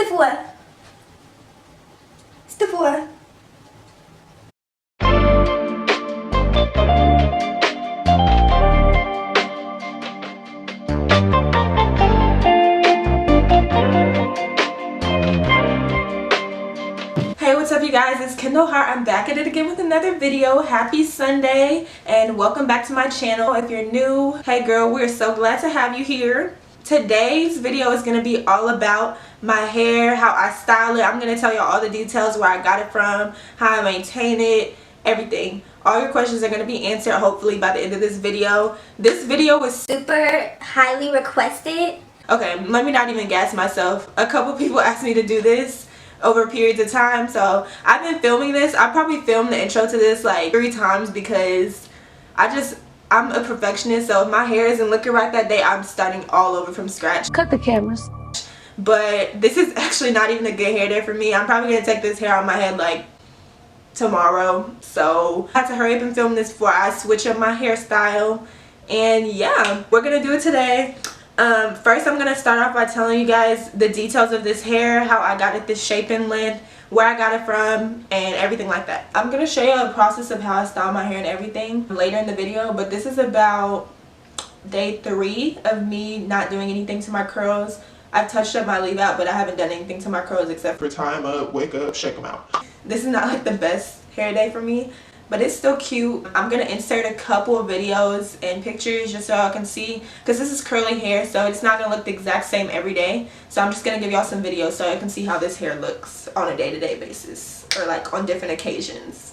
Stiffler. Stiffler. Hey, what's up you guys? It's Kendall Hart. I'm back at it again with another video. Happy Sunday and welcome back to my channel. If you're new, hey girl, we're so glad to have you here. Today's video is going to be all about my hair, how I style it. I'm going to tell you all the details, where I got it from, how I maintain it, everything. All your questions are going to be answered hopefully by the end of this video. This video was super highly requested. Okay, let me not even gas myself. A couple people asked me to do this over periods of time, so I've been filming this. I probably filmed the intro to this like 3 times because I'm a perfectionist, so if my hair isn't looking right that day, I'm starting all over from scratch. Cut the cameras. But this is actually not even a good hair day for me. I'm probably gonna take this hair out of my head like tomorrow, so I have to hurry up and film this before I switch up my hairstyle. And yeah, we're gonna do it today. First I'm gonna start off by telling you guys the details of this hair, how I got it this shape and length, where I got it from, and everything like that. I'm gonna show you the process of how I style my hair and everything later in the video, but this is about day 3 of me not doing anything to my curls. I've touched up my leave out, but I haven't done anything to my curls except for tie them up, wake up, shake them out. This is not like the best hair day for me, but it's still cute. I'm gonna insert a couple of videos and pictures just so y'all can see, because this is curly hair, so it's not gonna look the exact same every day. So I'm just gonna give y'all some videos so you can see how this hair looks on a day-to-day basis, or like on different occasions.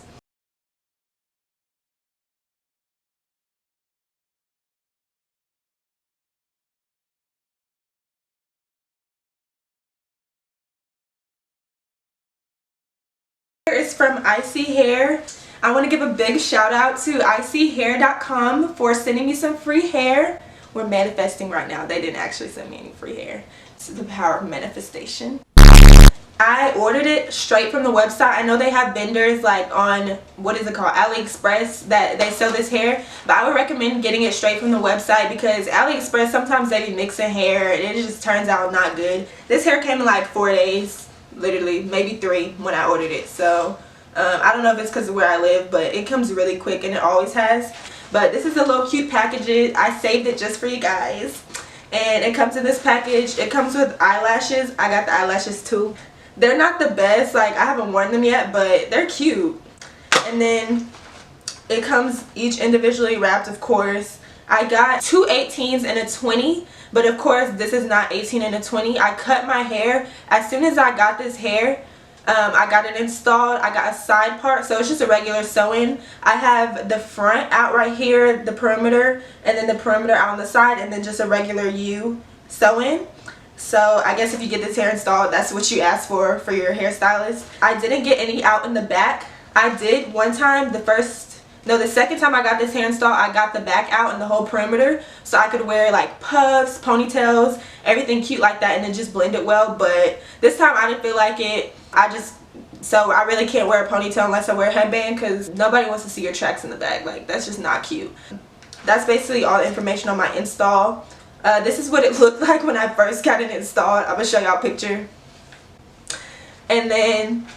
It's from ISee Hair. I want to give a big shout out to ISeeHair.com for sending me some free hair. We're manifesting right now. They didn't actually send me any free hair. It's the power of manifestation. I ordered it straight from the website. I know they have vendors like on, what is it called, AliExpress, that they sell this hair, but I would recommend getting it straight from the website because AliExpress, sometimes they be mixing hair and it just turns out not good. This hair came in like 4 days. Literally maybe 3 when I ordered it, so I don't know if it's because of where I live, but it comes really quick and it always has. But this is a little cute package. I saved it just for you guys, and it comes in this package. It comes with eyelashes. I got the eyelashes too. They're not the best, like I haven't worn them yet, but they're cute. And then it comes each individually wrapped, of course. I got 2 18s and a 20, but of course this is not 18 and a 20. I cut my hair as soon as I got this hair. I got it installed. I got a side part, so it's just a regular sew-in. I have the front out right here, the perimeter, and then the perimeter out on the side, and then just a regular U sew-in. So I guess if you get this hair installed, that's what you ask for your hairstylist. I didn't get any out in the back. I did one time, the second time I got this hair installed, I got the back out and the whole perimeter, so I could wear like puffs, ponytails, everything cute like that, and then just blend it well. But this time I didn't feel like it. So I really can't wear a ponytail unless I wear a headband, because nobody wants to see your tracks in the back. Like, that's just not cute. That's basically all the information on my install. This is what it looked like when I first got it installed. I'm gonna show y'all a picture. And then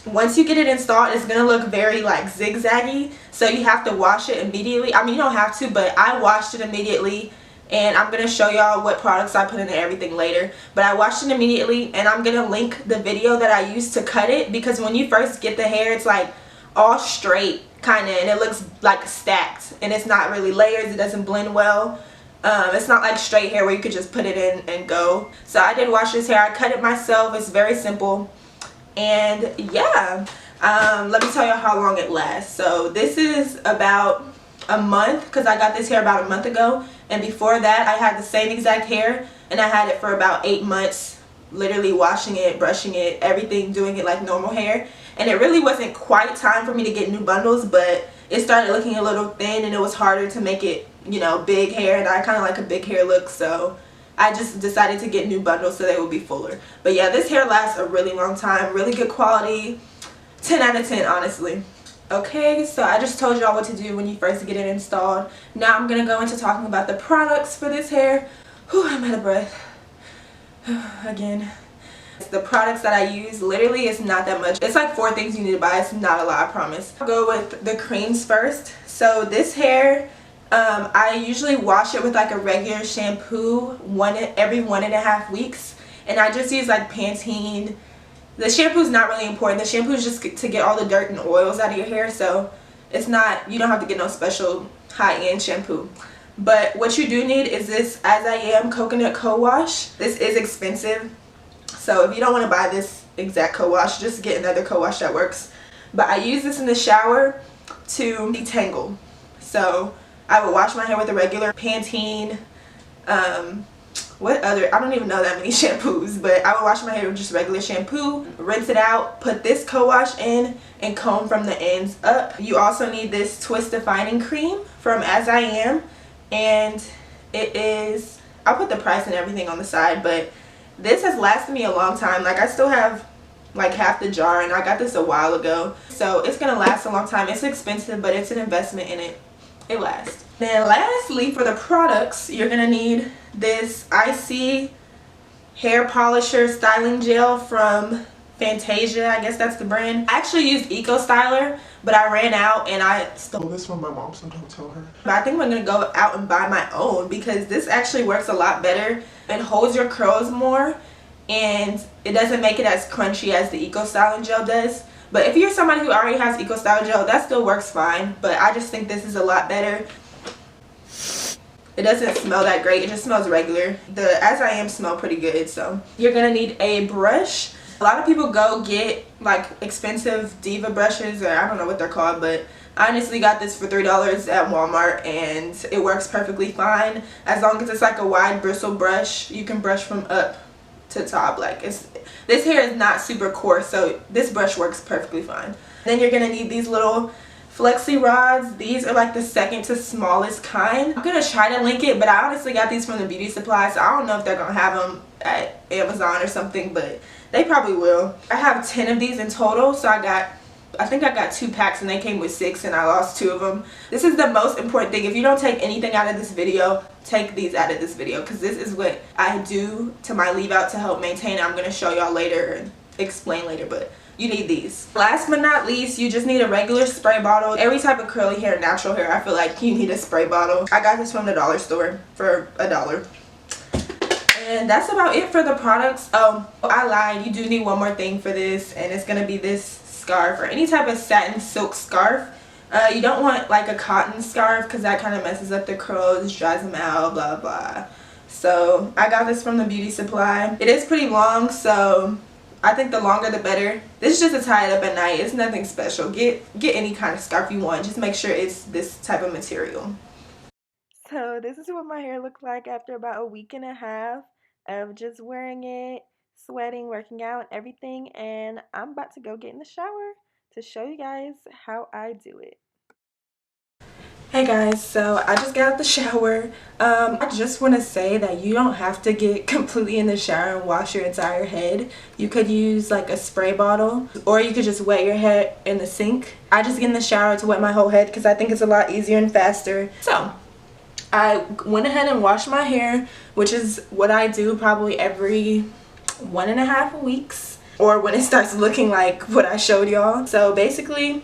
once you get it installed, it's gonna look very like zigzaggy, so you have to wash it immediately. I mean, you don't have to, but I washed it immediately, and I'm gonna show y'all what products I put in and everything later. But I washed it immediately, and I'm gonna link the video that I used to cut it, because when you first get the hair, it's like all straight kind of, and it looks like stacked, and it's not really layers. It doesn't blend well. It's not like straight hair where you could just put it in and go. So I did wash this hair. I cut it myself. It's very simple. And yeah, let me tell you how long it lasts. So this is about a month, because I got this hair about a month ago, and before that I had the same exact hair, and I had it for about 8 months, literally washing it, brushing it, everything, doing it like normal hair. And it really wasn't quite time for me to get new bundles, but it started looking a little thin, and it was harder to make it, you know, big hair, and I kind of like a big hair look, so I just decided to get new bundles so they would be fuller. But yeah, this hair lasts a really long time, really good quality, 10 out of 10 honestly. Okay, so I just told y'all what to do when you first get it installed. Now I'm gonna go into talking about the products for this hair. Whew, I'm out of breath again. The products that I use, literally it's not that much. It's like 4 things you need to buy. It's not a lot, I promise. I'll go with the creams first. So this hair, I usually wash it with like a regular shampoo every 1.5 weeks. And I just use like Pantene. The shampoo is not really important. The shampoo is just to get all the dirt and oils out of your hair. So it's not, you don't have to get no special high-end shampoo. But what you do need is this ISee coconut co-wash. This is expensive. So if you don't want to buy this exact co-wash, just get another co-wash that works. But I use this in the shower to detangle. So I would wash my hair with a regular Pantene, what other, I don't even know that many shampoos, but I would wash my hair with just regular shampoo, rinse it out, put this co-wash in, and comb from the ends up. You also need this twist defining cream from ISee, and it is, I'll put the price and everything on the side, but this has lasted me a long time. Like, I still have like half the jar, and I got this a while ago, so it's gonna last a long time. It's expensive, but it's an investment in it. It lasts. Then lastly, for the products, you're gonna need this ISee hair polisher styling gel from Fantasia. I guess that's the brand. I actually used Eco Styler, but I ran out and I stole this from my mom, so don't tell her. But I think I'm gonna go out and buy my own because this actually works a lot better. It holds your curls more, and it doesn't make it as crunchy as the Eco Styling gel does. But if you're somebody who already has Eco Styling gel, that still works fine. But I just think this is a lot better. It doesn't smell that great. It just smells regular. The ISee smell pretty good. So you're gonna need a brush. A lot of people go get like expensive Diva brushes, or I don't know what they're called, but I honestly got this for $3 at Walmart, and it works perfectly fine. As long as it's like a wide bristle brush, you can brush from up to top. Like, this hair is not super coarse, so this brush works perfectly fine. Then you're gonna need these little Flexi rods. These are like the second to smallest kind. I'm gonna try to link it, but I honestly got these from the beauty supply, so I don't know if they're gonna have them at Amazon or something, but they probably will. I have 10 of these in total, so I think I got 2 packs, and they came with 6, and I lost 2 of them. This is the most important thing. If you don't take anything out of this video, take these out of this video, because this is what I do to my leave out to help maintain. I'm going to show y'all later and explain later, but you need these. Last but not least, you just need a regular spray bottle. Every type of curly hair, natural hair, I feel like you need a spray bottle. I got this from the dollar store for $1. And that's about it for the products. Oh, I lied. You do need one more thing for this, and it's going to be this scarf, or any type of satin silk scarf. You don't want like a cotton scarf, because that kind of messes up the curls, dries them out, blah blah. So I got this from the beauty supply. It is pretty long, so I think the longer the better. This is just to tie it up at night. It's nothing special. Get any kind of scarf you want. Just make sure it's this type of material. So this is what my hair looked like after about a week and a half of just wearing it, sweating, working out, everything, and I'm about to go get in the shower to show you guys how I do it. Hey guys, so I just got out the shower. I just want to say that you don't have to get completely in the shower and wash your entire head. You could use like a spray bottle, or you could just wet your hair in the sink. I just get in the shower to wet my whole head because I think it's a lot easier and faster. So I went ahead and washed my hair, which is what I do probably every 1.5 weeks, or when it starts looking like what I showed y'all. So basically,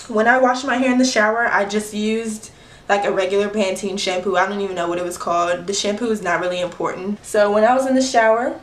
when I washed my hair in the shower, I just used like a regular Pantene shampoo. I don't even know what it was called. The shampoo is not really important. So when I was in the shower,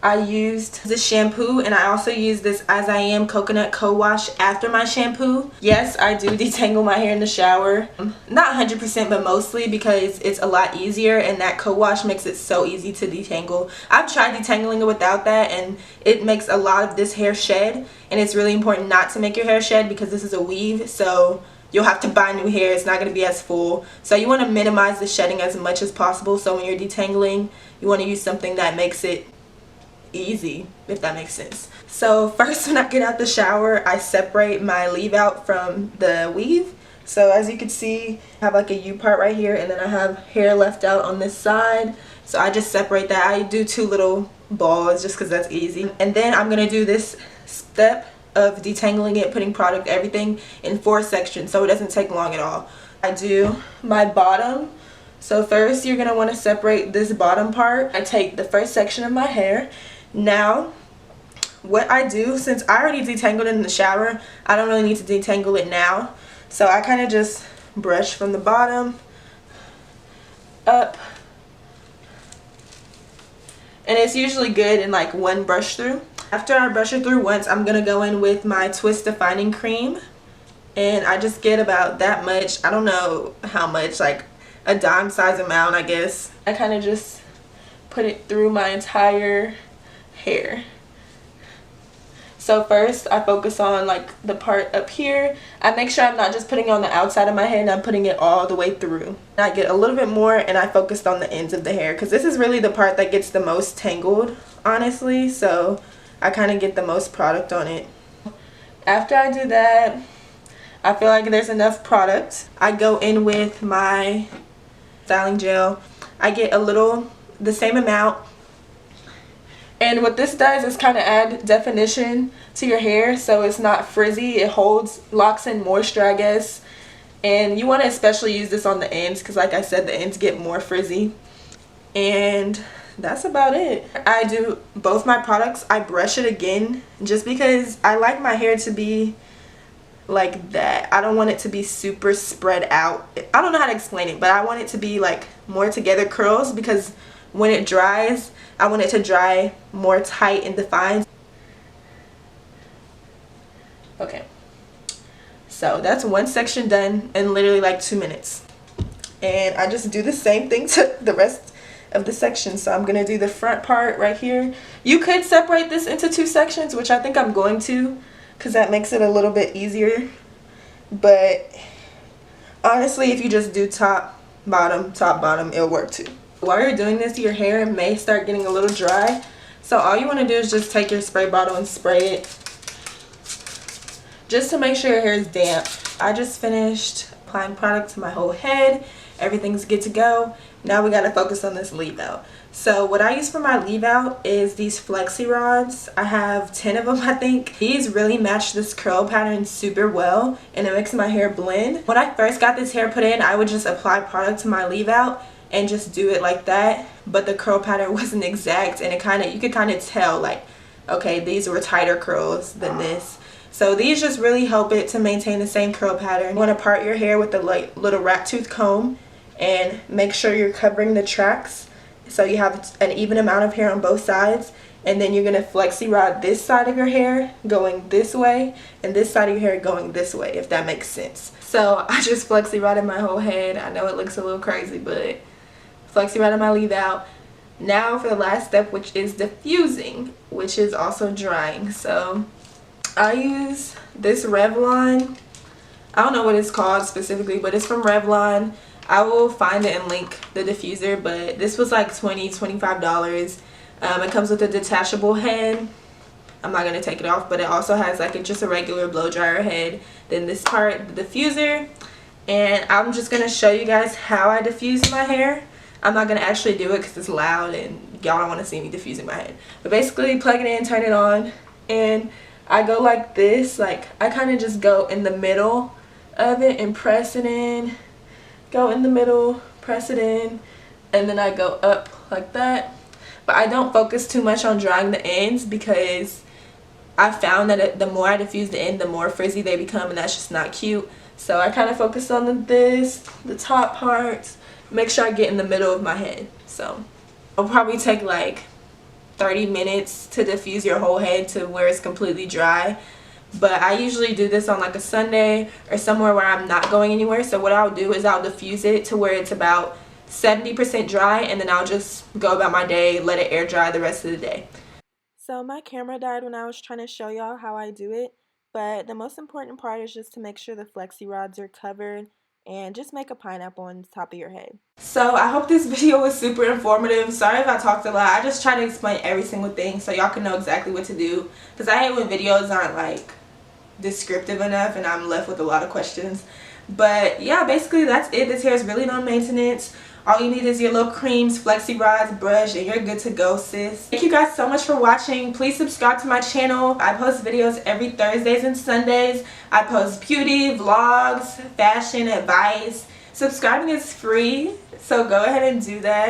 I used this shampoo, and I also used this ISee coconut co-wash after my shampoo. Yes, I do detangle my hair in the shower. Not 100%, but mostly, because it's a lot easier, and that co-wash makes it so easy to detangle. I've tried detangling it without that, and it makes a lot of this hair shed, and it's really important not to make your hair shed because this is a weave, so you'll have to buy new hair. It's not going to be as full. So you want to minimize the shedding as much as possible. So when you're detangling, you want to use something that makes it easy, if that makes sense. So first, when I get out the shower, I separate my leave out from the weave. So as you can see, I have like a U part right here, and then I have hair left out on this side. So I just separate that. I do 2 little balls just because that's easy. And then I'm going to do this step of detangling it, putting product, everything in 4 sections, so it doesn't take long at all. I do my bottom. So first, you're going to want to separate this bottom part. I take the first section of my hair. Now what I do, since I already detangled it in the shower, I don't really need to detangle it now. So I kind of just brush from the bottom up. And it's usually good in like one brush through. After I brush it through once, I'm going to go in with my Twist Defining Cream. And I just get about that much. I don't know how much, like a dime size amount, I guess. I kind of just put it through my entire hair. So first I focus on like the part up here. I make sure I'm not just putting it on the outside of my head, and I'm putting it all the way through. I get a little bit more, and I focused on the ends of the hair because this is really the part that gets the most tangled, honestly. So I kind of get the most product on it. After I do that, I feel like there's enough product. I go in with my styling gel. I get the same amount. And what this does is kind of add definition to your hair so it's not frizzy. It locks in moisture, I guess. And you want to especially use this on the ends because, like I said, the ends get more frizzy. And that's about it. I do both my products. I brush it again just because I like my hair to be like that. I don't want it to be super spread out. I don't know how to explain it, but I want it to be like more together curls because when it dries, I want it to dry more tight and defined. Okay, so that's one section done in literally like 2 minutes. And I just do the same thing to the rest of the section. So I'm going to do the front part right here. You could separate this into 2 sections, which I think I'm going to because that makes it a little bit easier. But honestly, if you just do top, bottom, it'll work too. While you're doing this, your hair may start getting a little dry. So all you want to do is just take your spray bottle and spray it just to make sure your hair is damp. I just finished applying product to my whole head. Everything's good to go. Now we got to focus on this leave out. So what I use for my leave out is these Flexi rods. I have 10 of them, I think. These really match this curl pattern super well, and it makes my hair blend. When I first got this hair put in, I would just apply product to my leave out and just do it like that, but the curl pattern wasn't exact, and you could kind of tell like, okay, these were tighter curls than this. So these just really help it to maintain the same curl pattern. You want to part your hair with a little rat tooth comb and make sure you're covering the tracks so you have an even amount of hair on both sides. And then you're going to flexi rod this side of your hair going this way and this side of your hair going this way, if that makes sense. So I just flexi rodded my whole head. I know it looks a little crazy, but flexi rodded my leave out. Now for the last step, which is diffusing, which is also drying. So I use this Revlon. I don't know what it's called specifically, but it's from Revlon. I will find it and link the diffuser, but this was like $25. It comes with a detachable head. I'm not going to take it off, but it also has like just a regular blow dryer head. Then this part, the diffuser. And I'm just going to show you guys how I diffuse my hair. I'm not going to actually do it because it's loud and y'all don't want to see me diffusing my head. But basically plug it in, turn it on, and I go like this. Like I kind of just go in the middle of it and press it in. Go in the middle, press it in, and then I go up like that. But I don't focus too much on drying the ends because I found that the more I diffuse the end, the more frizzy they become, and that's just not cute. So I kind of focus on the top parts, make sure I get in the middle of my head. So I'll probably take like 30 minutes to diffuse your whole head to where it's completely dry. But I usually do this on like a Sunday or somewhere where I'm not going anywhere. So what I'll do is I'll diffuse it to where it's about 70% dry, and then I'll just go about my day, let it air dry the rest of the day. So my camera died when I was trying to show y'all how I do it, but the most important part is just to make sure the flexi rods are covered and just make a pineapple on the top of your head. So I hope this video was super informative. Sorry if I talked a lot. I just try to explain every single thing so y'all can know exactly what to do, because I hate when videos aren't like descriptive enough and I'm left with a lot of questions. But yeah, basically that's it. This hair is really no maintenance. All you need is your little creams, flexi rods, brush, and you're good to go, sis. Thank you guys so much for watching. Please subscribe to my channel. I post videos every Thursdays and Sundays. I post beauty, vlogs, fashion, advice. Subscribing is free, so go ahead and do that.